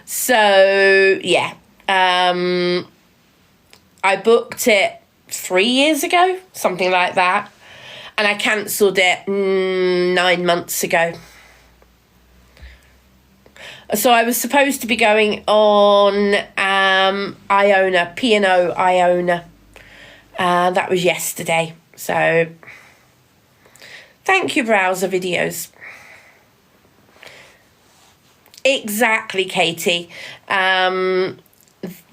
So, yeah. I booked it 3 years ago, something like that. And I cancelled it 9 months ago. So I was supposed to be going on Iona, P&O Iona. That was yesterday. So thank you, browser videos. Exactly, Katie.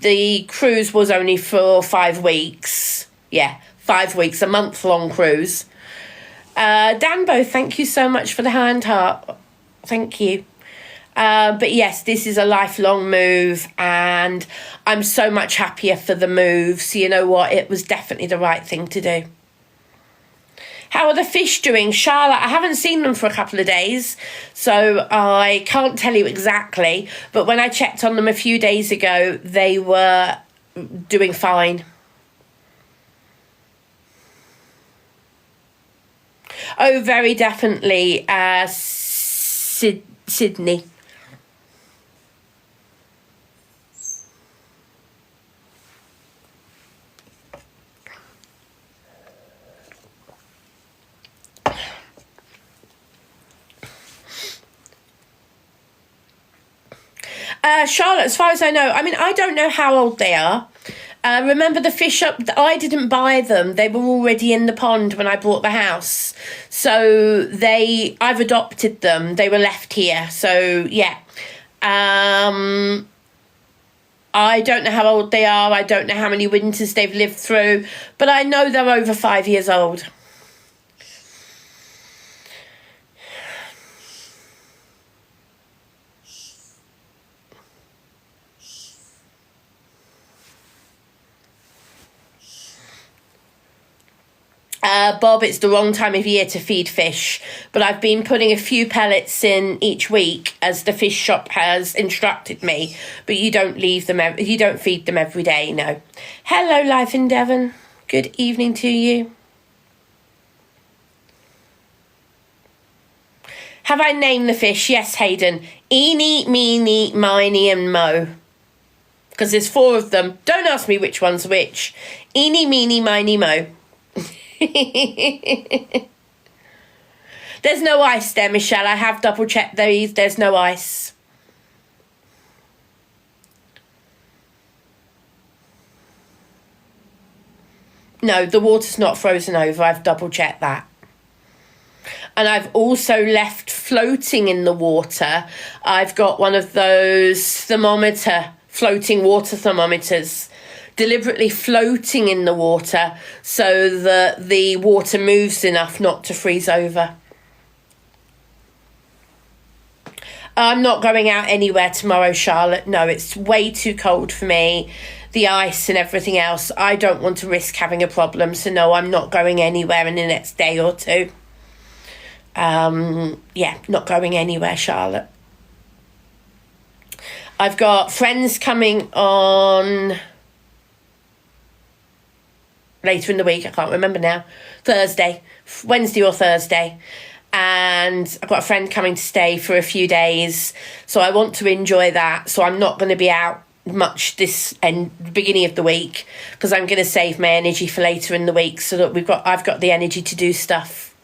The cruise was only for 5 weeks. Yeah, 5 weeks, a month-long cruise. Danbo, thank you so much for the hand heart. Thank you. But yes, this is a lifelong move, and I'm so much happier for the move. So you know what? It was definitely the right thing to do. How are the fish doing? Charlotte, I haven't seen them for a couple of days, so I can't tell you exactly. But when I checked on them a few days ago, they were doing fine. Oh, very definitely. Sydney. Charlotte, as far as I know, I mean, I don't know how old they are. Remember the fish up, I didn't buy them. They were already in the pond when I bought the house. So I've adopted them. They were left here. So, yeah. I don't know how old they are. I don't know how many winters they've lived through. But I know they're over 5 years old. Bob, it's the wrong time of year to feed fish, but I've been putting a few pellets in each week as the fish shop has instructed me, but you don't feed them every day, no. Hello, Life in Devon. Good evening to you. Have I named the fish? Yes, Hayden. Eeny, meeny, miny, and mo. Because there's 4 of them. Don't ask me which one's which. Eeny, meeny, miny, mo. There's no ice there, Michelle. I have double checked these. There's no ice. No, the water's not frozen over. I've double checked that. And I've also left floating in the water. I've got one of those floating water thermometers, deliberately floating in the water so that the water moves enough not to freeze over. I'm not going out anywhere tomorrow, Charlotte. No, it's way too cold for me. The ice and everything else. I don't want to risk having a problem. So no, I'm not going anywhere in the next day or two. Yeah, not going anywhere, Charlotte. I've got friends coming on later in the week. I can't remember now. Wednesday or Thursday. And I've got a friend coming to stay for a few days. So I want to enjoy that. So I'm not going to be out much this beginning of the week, because I'm going to save my energy for later in the week so that I've got the energy to do stuff.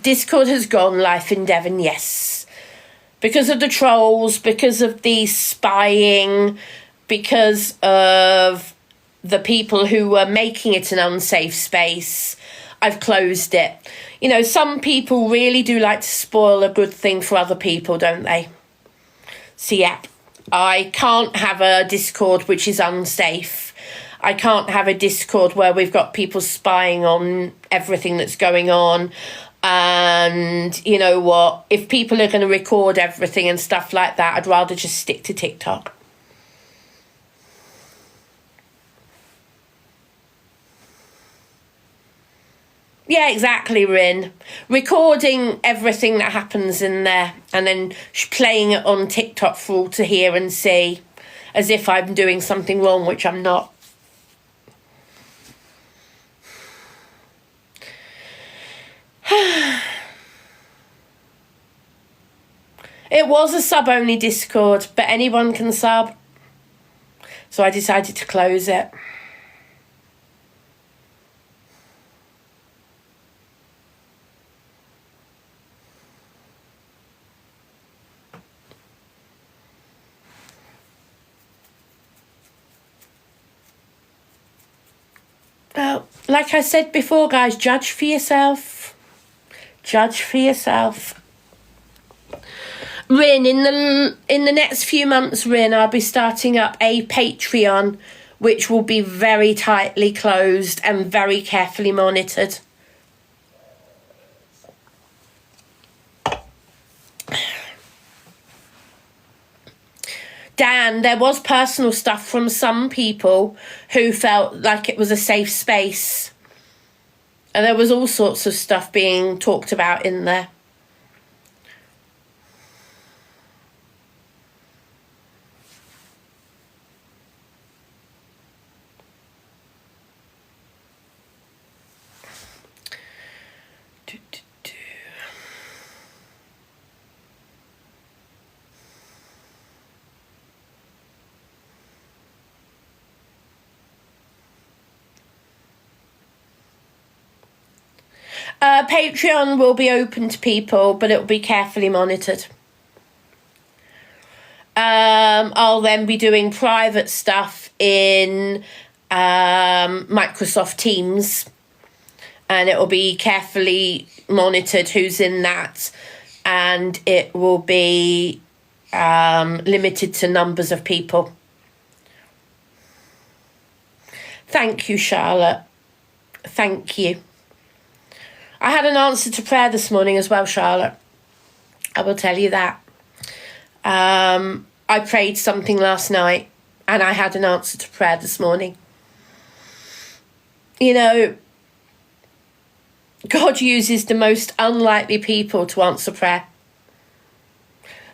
Discord has gone, Life in Devon, yes. Because of the trolls, because of the spying, because of the people who were making it an unsafe space, I've closed it. You know, some people really do like to spoil a good thing for other people, don't they? So, yeah, I can't have a Discord which is unsafe. I can't have a Discord where we've got people spying on everything that's going on. And you know what? If people are going to record everything and stuff like that, I'd rather just stick to TikTok. Yeah, exactly, Rin. Recording everything that happens in there and then playing it on TikTok for all to hear and see, as if I'm doing something wrong, which I'm not. It was a sub-only Discord, but anyone can sub. So I decided to close it. Well, like I said before, guys, judge for yourself. Judge for yourself. Rin, in the next few months, Rin, I'll be starting up a Patreon, which will be very tightly closed and very carefully monitored. Dan, there was personal stuff from some people who felt like it was a safe space. And there was all sorts of stuff being talked about in there. Patreon will be open to people, but it will be carefully monitored. I'll then be doing private stuff in Microsoft Teams, and it will be carefully monitored who's in that, and it will be limited to numbers of people. Thank you, Charlotte. Thank you. I had an answer to prayer this morning as well, Charlotte. I will tell you that. I prayed something last night and I had an answer to prayer this morning. You know, God uses the most unlikely people to answer prayer.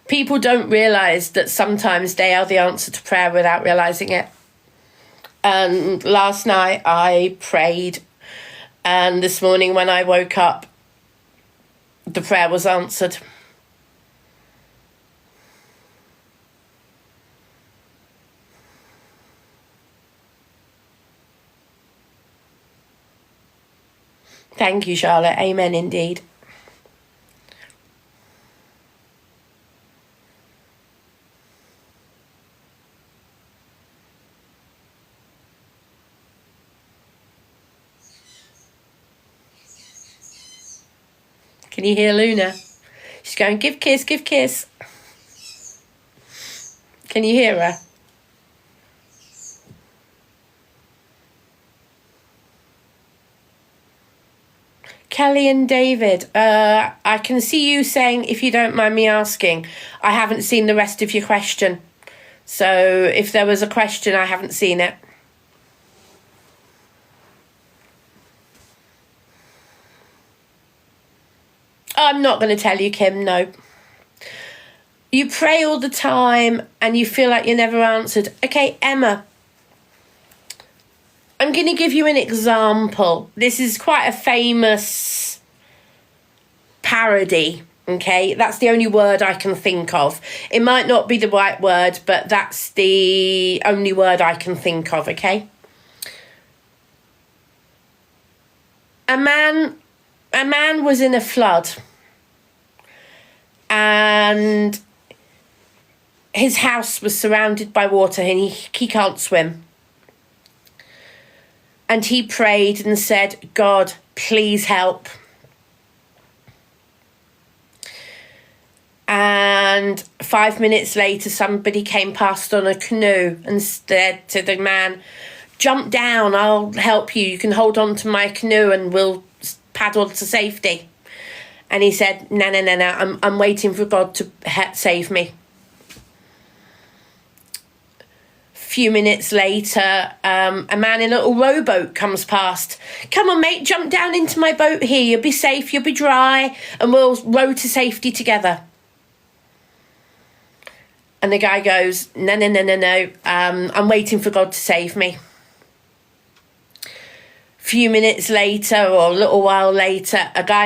People don't realise that sometimes they are the answer to prayer without realising it. And last night I prayed, and this morning when I woke up, the prayer was answered. Thank you, Charlotte. Amen indeed. Can you hear Luna? She's going, give kiss, give kiss. Can you hear her? Kelly and David, I can see you saying, if you don't mind me asking. I haven't seen the rest of your question. So if there was a question, I haven't seen it. I'm not going to tell you, Kim, no. You pray all the time and you feel like you're never answered. Okay, Emma. I'm going to give you an example. This is quite a famous parody, okay? That's the only word I can think of. It might not be the right word, but that's the only word I can think of, okay? A man was in a flood and his house was surrounded by water and he can't swim. And he prayed and said, God, please help. And 5 minutes later, somebody came past on a canoe and said to the man, jump down, I'll help you. You can hold on to my canoe and we'll paddle to safety. And he said, no, I'm waiting for God to save me. Few minutes later, a man in a little rowboat comes past. Come on, mate, jump down into my boat here. You'll be safe, you'll be dry, and we'll row to safety together. And the guy goes, no, I'm waiting for God to save me. few minutes later or a little while later, a guy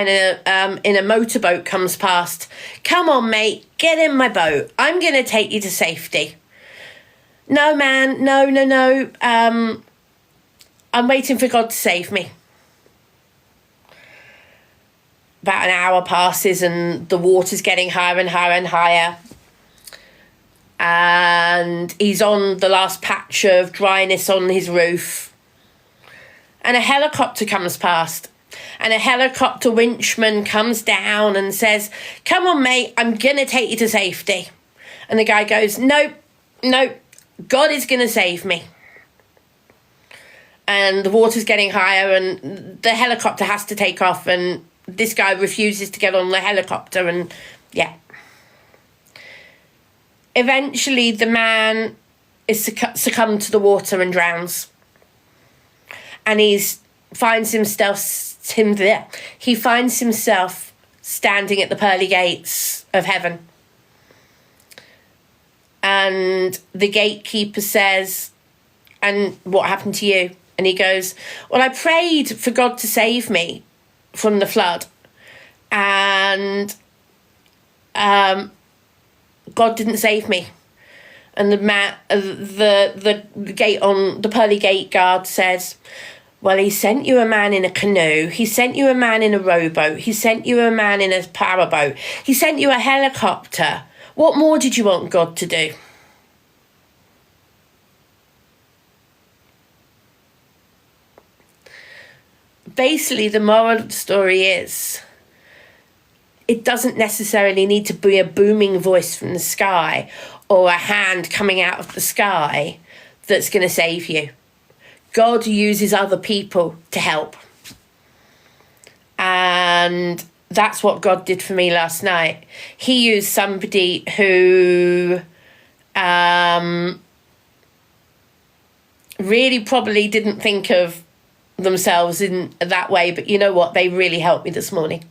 in a motorboat comes past. Come on, mate, get in my boat. I'm going to take you to safety. No, man, no. I'm waiting for God to save me. About an hour passes and the water's getting higher and higher and higher. And he's on the last patch of dryness on his roof. And a helicopter comes past. And a helicopter winchman comes down and says, come on, mate, I'm going to take you to safety. And the guy goes, nope, God is going to save me. And the water's getting higher and the helicopter has to take off, and this guy refuses to get on the helicopter, and yeah. Eventually the man is succumbed to the water and drowns. And he finds himself standing at the pearly gates of heaven. And the gatekeeper says, and what happened to you? And he goes, well, I prayed for God to save me from the flood. And God didn't save me. And the gate on the pearly gate guard says, well, he sent you a man in a canoe. He sent you a man in a rowboat. He sent you a man in a powerboat. He sent you a helicopter. What more did you want God to do? Basically, the moral of the story is, it doesn't necessarily need to be a booming voice from the sky or a hand coming out of the sky that's going to save you. God uses other people to help. And that's what God did for me last night. He used somebody who really probably didn't think of themselves in that way, but you know what? They really helped me this morning.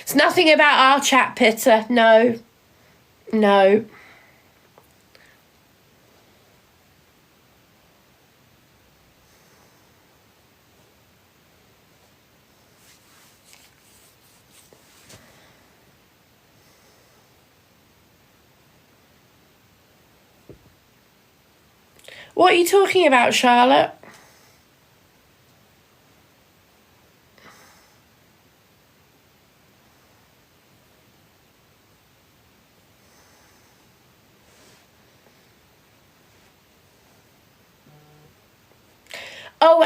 It's nothing about our chat, Peter. No. What are you talking about, Charlotte? Oh,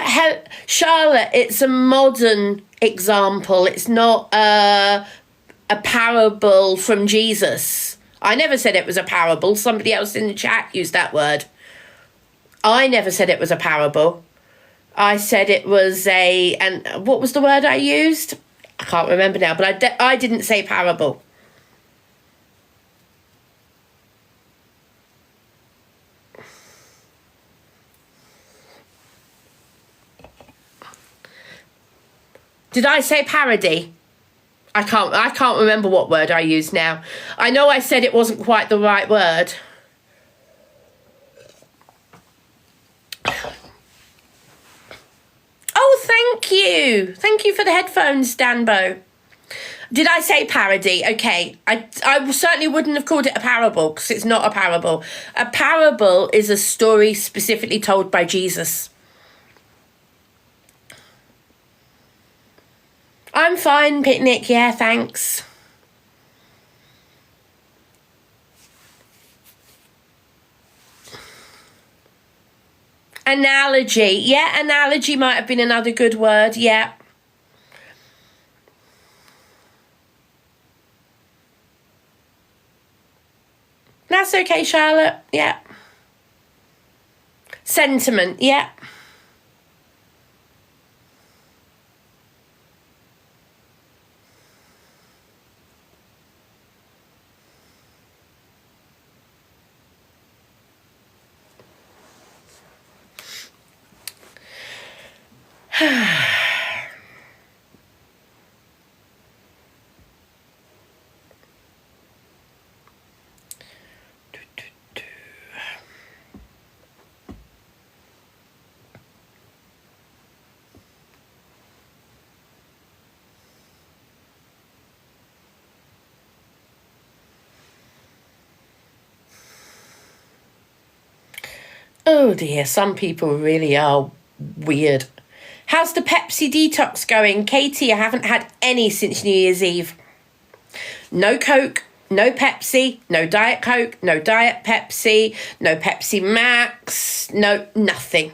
Charlotte, it's a modern example. It's not a parable from Jesus. I never said it was a parable. Somebody else in the chat used that word. I never said it was a parable. I said it was and what was the word I used? I can't remember now, but I didn't say parable. Did I say parody? I can't remember what word I used now. I know I said it wasn't quite the right word. Oh, thank you. Thank you for the headphones, Danbo. Did I say parody? Okay. I certainly wouldn't have called it a parable, because it's not a parable. A parable is a story specifically told by Jesus. I'm fine, Picnic. Yeah, thanks. Analogy. Yeah, analogy might have been another good word. Yeah. That's okay, Charlotte. Yeah. Sentiment. Yeah. Oh dear, some people really are weird. How's the Pepsi detox going? Katie, I haven't had any since New Year's Eve. No Coke, no Pepsi, no Diet Coke, no Diet Pepsi, no Pepsi Max, no nothing.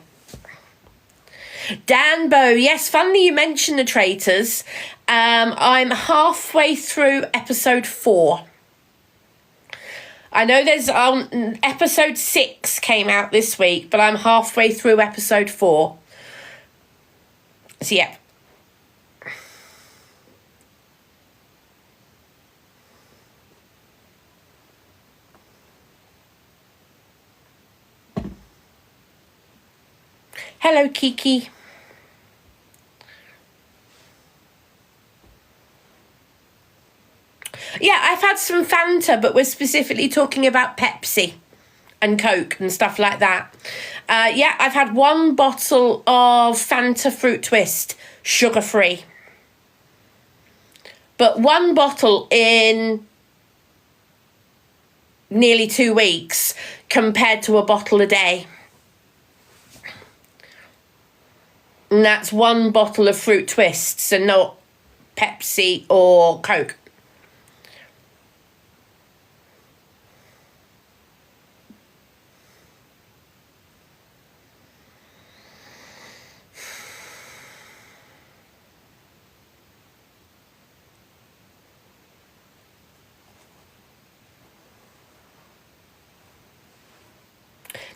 Danbo, yes, funny you mentioned the traitors. I'm halfway through episode 4. I know there's episode 6 came out this week, but I'm halfway through episode 4. So yeah. Hello, Kiki. Yeah, I've had some Fanta, but we're specifically talking about Pepsi and Coke and stuff like that. Yeah, I've had 1 bottle of Fanta Fruit Twist, sugar-free. But 1 bottle in nearly 2 weeks compared to a bottle a day. And that's 1 bottle of Fruit Twists and not Pepsi or Coke.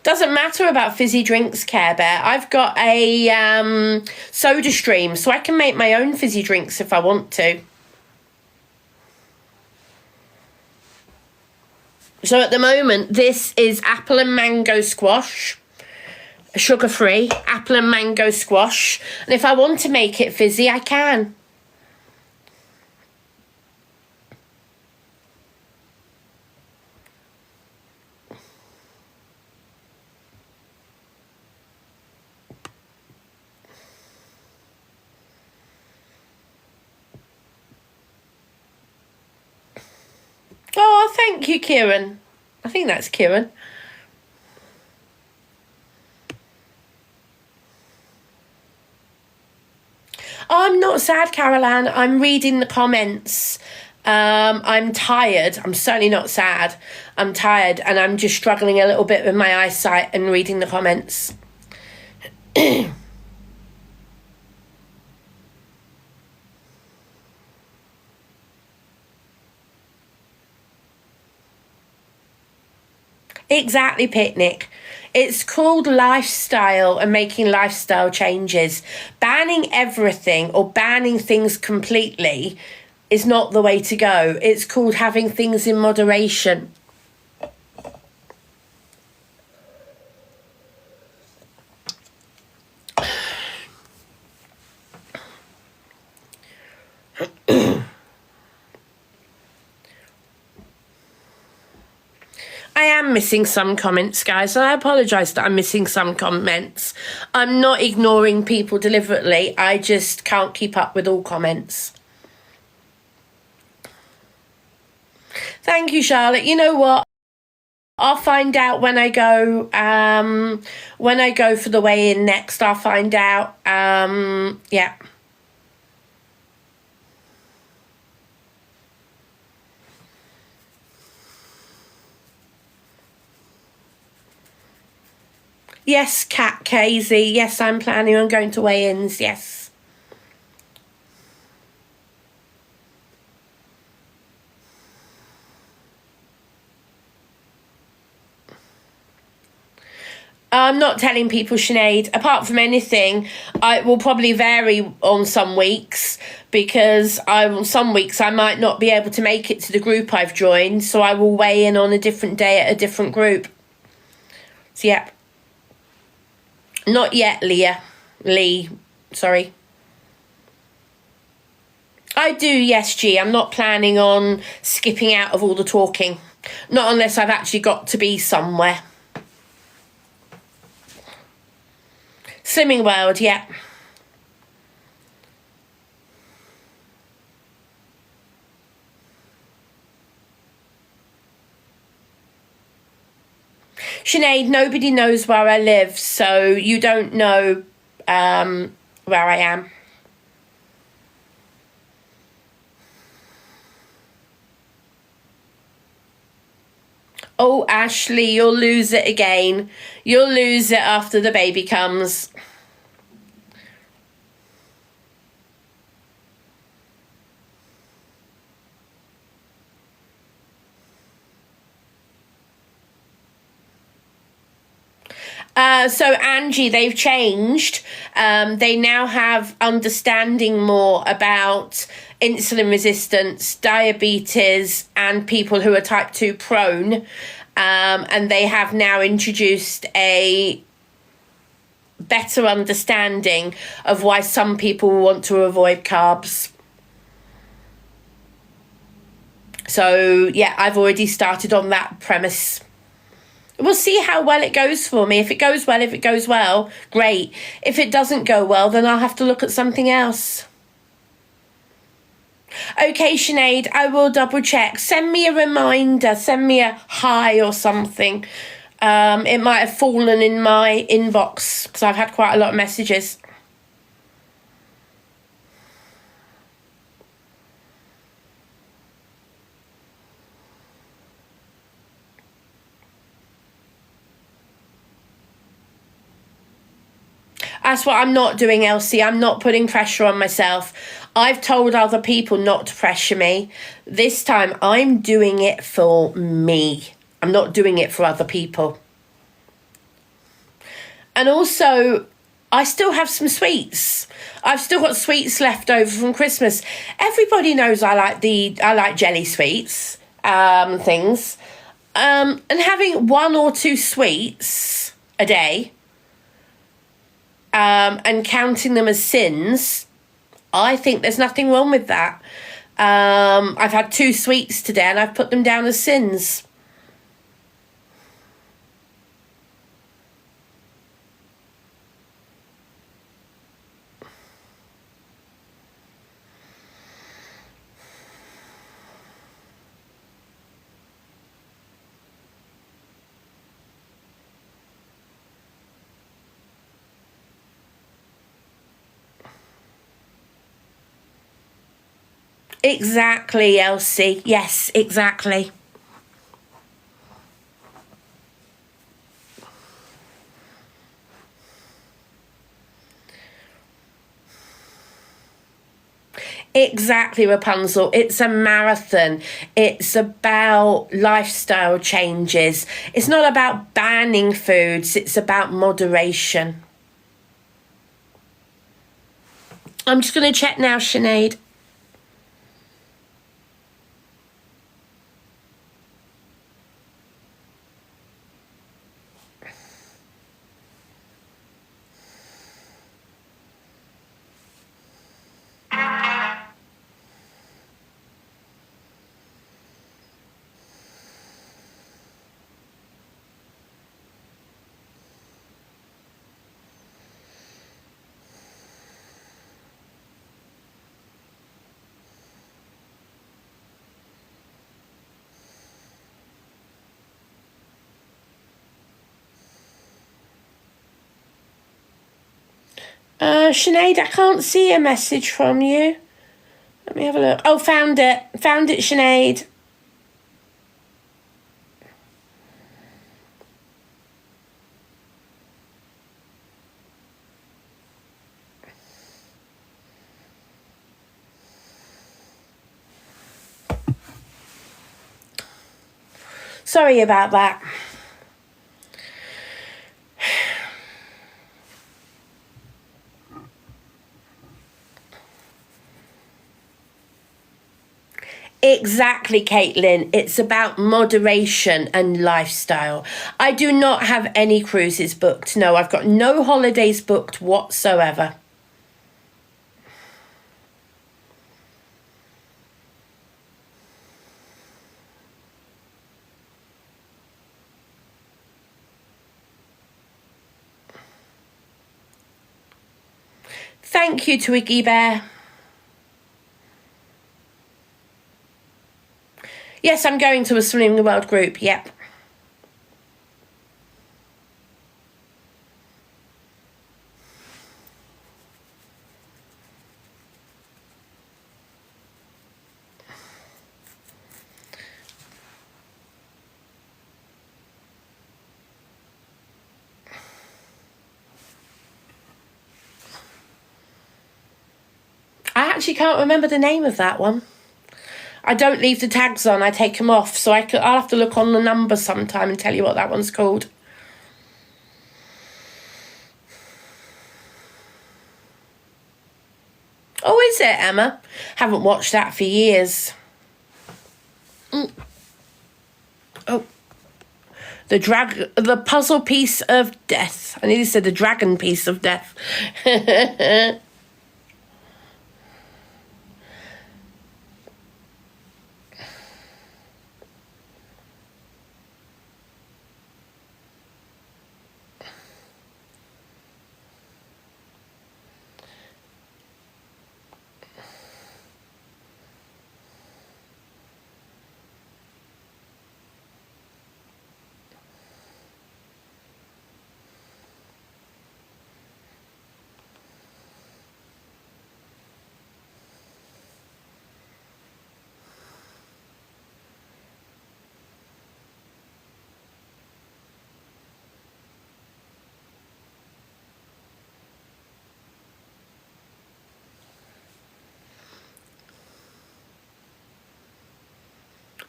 Doesn't matter about fizzy drinks, Care Bear. I've got a soda stream, so I can make my own fizzy drinks if I want to. So at the moment, this is apple and mango squash, sugar-free, apple and mango squash. And if I want to make it fizzy, I can. Oh, thank you, Kieran. I think that's Kieran. I'm not sad, Caroline. I'm reading the comments. I'm tired. I'm certainly not sad. I'm tired and I'm just struggling a little bit with my eyesight and reading the comments. Exactly, Picnic. It's called lifestyle and making lifestyle changes. Banning everything or banning things completely is not the way to go. It's called having things in moderation. I am missing some comments, guys, and I apologise that I'm missing some comments. I'm not ignoring people deliberately. I just can't keep up with all comments. Thank you, Charlotte. You know what? I'll find out when I go for the weigh-in next. I'll find out. Yeah. Yes, Cat Casey. Yes, I'm planning on going to weigh-ins. Yes. I'm not telling people, Sinead. Apart from anything, I will probably vary on some weeks because some weeks I might not be able to make it to the group I've joined, so I will weigh in on a different day at a different group. So, yeah. Not yet, Lee. Sorry. I do, yes, G. I'm not planning on skipping out of all the talking. Not unless I've actually got to be somewhere. Slimming World, yeah. Sinead, nobody knows where I live, so you don't know where I am. Oh, Ashley, you'll lose it again. You'll lose it after the baby comes. So Angie, they've changed. They now have understanding more about insulin resistance, diabetes, and people who are type 2 prone. And they have now introduced a better understanding of why some people want to avoid carbs. So yeah, I've already started on that premise. We'll see how well it goes for me. If it goes well, great. If it doesn't go well, then I'll have to look at something else. Okay, Sinead, I will double check. Send me a reminder. Send me a hi or something. It might have fallen in my inbox because I've had quite a lot of messages. That's what I'm not doing, Elsie. I'm not putting pressure on myself. I've told other people not to pressure me. This time I'm doing it for me. I'm not doing it for other people. And also, I still have some sweets. I've still got sweets left over from Christmas. Everybody knows I like jelly sweets, things. And having 1 or 2 sweets a day, and counting them as sins, I think there's nothing wrong with that. I've had 2 sweets today and I've put them down as sins. Exactly, Elsie. Yes, exactly. Exactly, Rapunzel. It's a marathon. It's about lifestyle changes. It's not about banning foods. It's about moderation. I'm just going to check now, Sinead. Sinead, I can't see a message from you. Let me have a look. Oh, found it. Found it, Sinead. Sorry about that. Exactly, Caitlin. It's about moderation and lifestyle. I do not have any cruises booked. No, I've got no holidays booked whatsoever. thank you, Twiggy Bear. Yes, I'm going to a Swimming the World group, yep. I actually can't remember the name of that one. I don't leave the tags on, I take them off, so I'll have to look on the number sometime and tell you what that one's called. Oh, is it, Emma? Haven't watched that for years. Oh. The puzzle piece of death. I nearly said the dragon piece of death.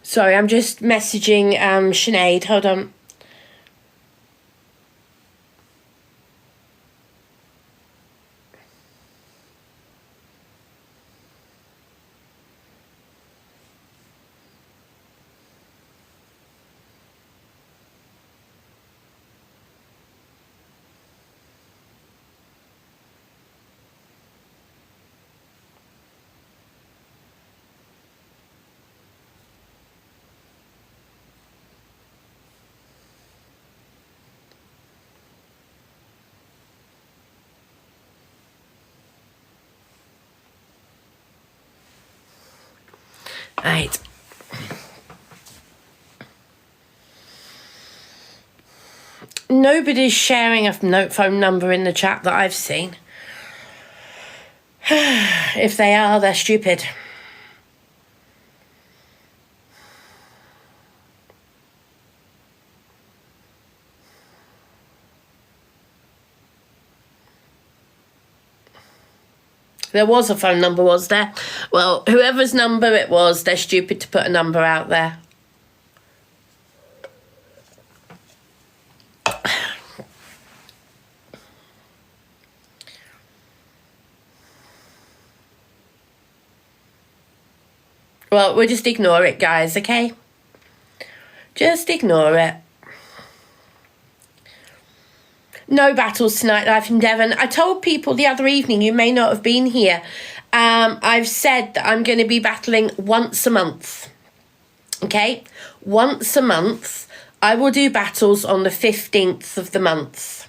Sorry, I'm just messaging Sinead. Hold on. Right. Nobody's sharing a phone number in the chat that I've seen. If they are, they're stupid. There was a phone number, was there? Well, whoever's number it was, they're stupid to put a number out there. Well, we'll just ignore it, guys, okay? Just ignore it. No battles tonight, live in Devon. I told people the other evening, you may not have been here, I've said that I'm going to be battling once a month. Okay? Once a month. I will do battles on the 15th of the month.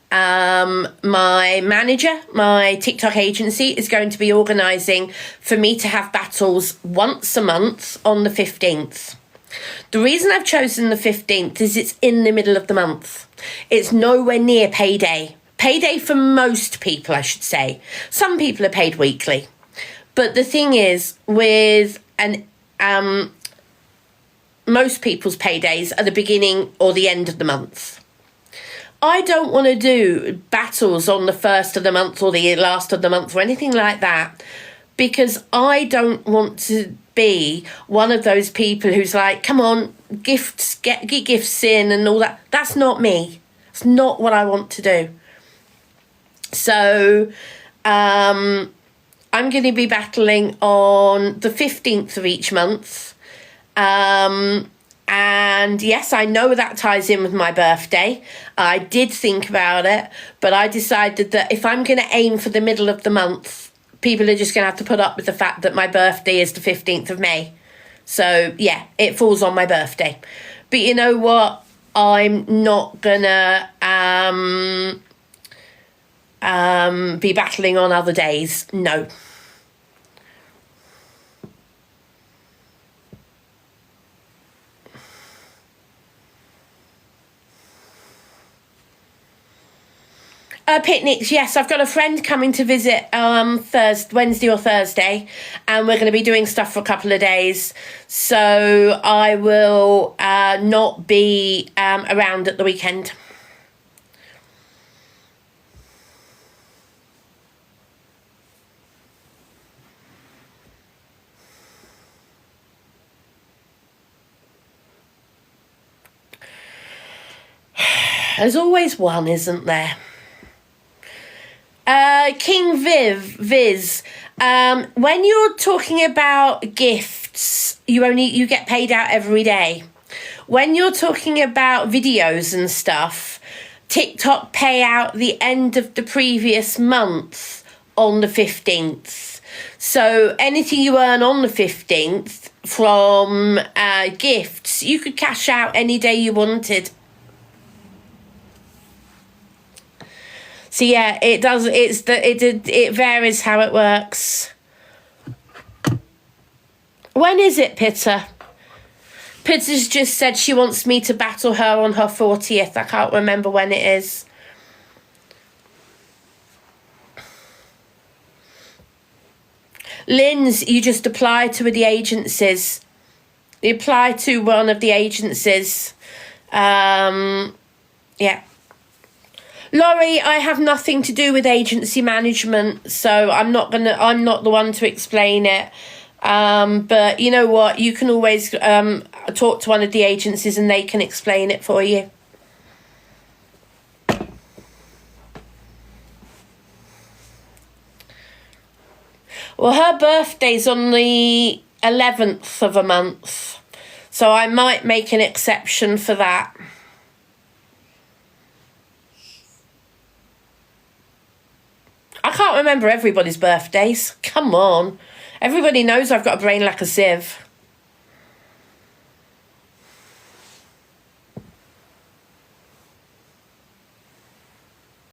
My manager, my TikTok agency, is going to be organising for me to have battles once a month on the 15th. The reason I've chosen the 15th is it's in the middle of the month. It's nowhere near payday. Payday for most people, I should say. Some people are paid weekly. But the thing is, with most people's paydays are the beginning or the end of the month. I don't want to do battles on the first of the month or the last of the month or anything like that, because I don't want to be one of those people who's like, come on, gifts, get gifts in and all that. That's not me. It's not what I want to do. So I'm going to be battling on the 15th of each month. And yes, I know that ties in with my birthday. I did think about it, but I decided that if I'm going to aim for the middle of the month, people are just going to have to put up with the fact that my birthday is the 15th of May. So, yeah, it falls on my birthday. But you know what? I'm not going to be battling on other days. No. Picnics, yes. I've got a friend coming to visit Wednesday or Thursday, and we're going to be doing stuff for a couple of days. So I will not be around at the weekend. There's always one, isn't there? King Viz, when you're talking about gifts, you get paid out every day. When you're talking about videos and stuff, TikTok pay out the end of the previous month on the 15th. So anything you earn on the 15th from gifts, you could cash out any day you wanted. So yeah, it does. It varies how it works. When is it, Pitter? Pitter's just said she wants me to battle her on her 40th. I can't remember when it is. Lynn's, you just apply to the agencies. You apply to one of the agencies. Yeah. Laurie, I have nothing to do with agency management, so I'm not the one to explain it. But you know what? You can always talk to one of the agencies and they can explain it for you. Well, her birthday's on the 11th of a month, so I might make an exception for that. I can't remember everybody's birthdays. Come on. Everybody knows I've got a brain like a sieve.